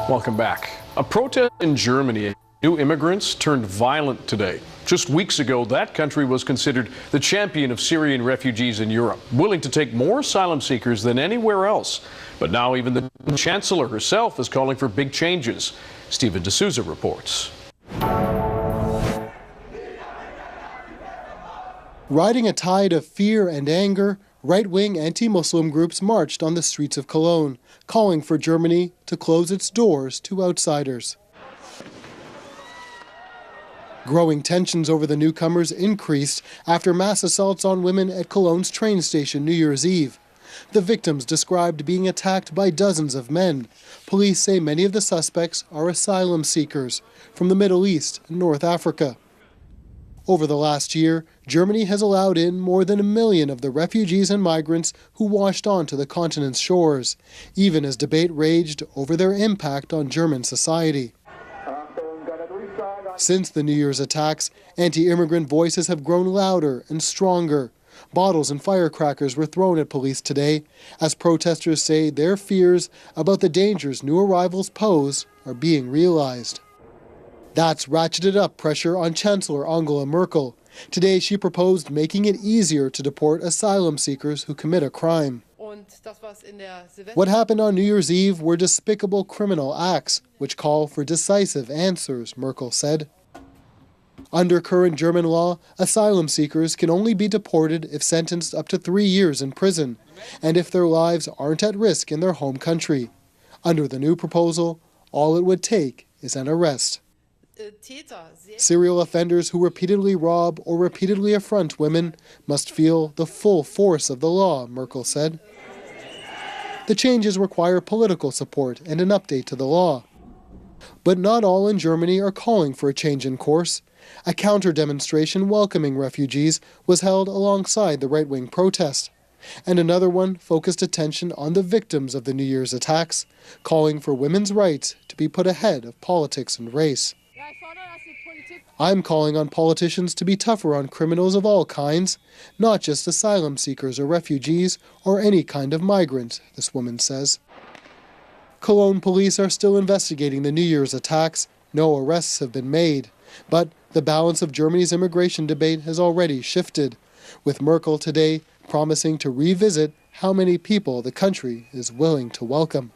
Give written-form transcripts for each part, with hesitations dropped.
Welcome back. A protest in Germany. New immigrants turned violent today. Just weeks ago, that country was considered the champion of Syrian refugees in Europe, willing to take more asylum seekers than anywhere else. But now even the chancellor herself is calling for big changes. Stephen D'Souza reports. Riding a tide of fear and anger, right-wing anti-Muslim groups marched on the streets of Cologne, calling for Germany to close its doors to outsiders. Growing tensions over the newcomers increased after mass assaults on women at Cologne's train station New Year's Eve. The victims described being attacked by dozens of men. Police say many of the suspects are asylum seekers from the Middle East and North Africa. Over the last year, Germany has allowed in more than 1 million of the refugees and migrants who washed onto the continent's shores, even as debate raged over their impact on German society. Since the New Year's attacks, anti-immigrant voices have grown louder and stronger. Bottles and firecrackers were thrown at police today as protesters say their fears about the dangers new arrivals pose are being realized. That's ratcheted up pressure on Chancellor Angela Merkel. Today she proposed making it easier to deport asylum seekers who commit a crime. What happened on New Year's Eve were despicable criminal acts, which call for decisive answers, Merkel said. Under current German law, asylum seekers can only be deported if sentenced up to 3 years in prison, and if their lives aren't at risk in their home country. Under the new proposal, all it would take is an arrest. Serial offenders who repeatedly rob or repeatedly affront women must feel the full force of the law, Merkel said. The changes require political support and an update to the law. But not all in Germany are calling for a change in course. A counter-demonstration welcoming refugees was held alongside the right-wing protest. And another one focused attention on the victims of the New Year's attacks, calling for women's rights to be put ahead of politics and race. I'm calling on politicians to be tougher on criminals of all kinds, not just asylum seekers or refugees or any kind of migrant, this woman says. Cologne police are still investigating the New Year's attacks. No arrests have been made. But the balance of Germany's immigration debate has already shifted, with Merkel today promising to revisit how many people the country is willing to welcome.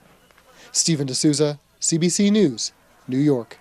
Stephen D'Souza, CBC News, New York.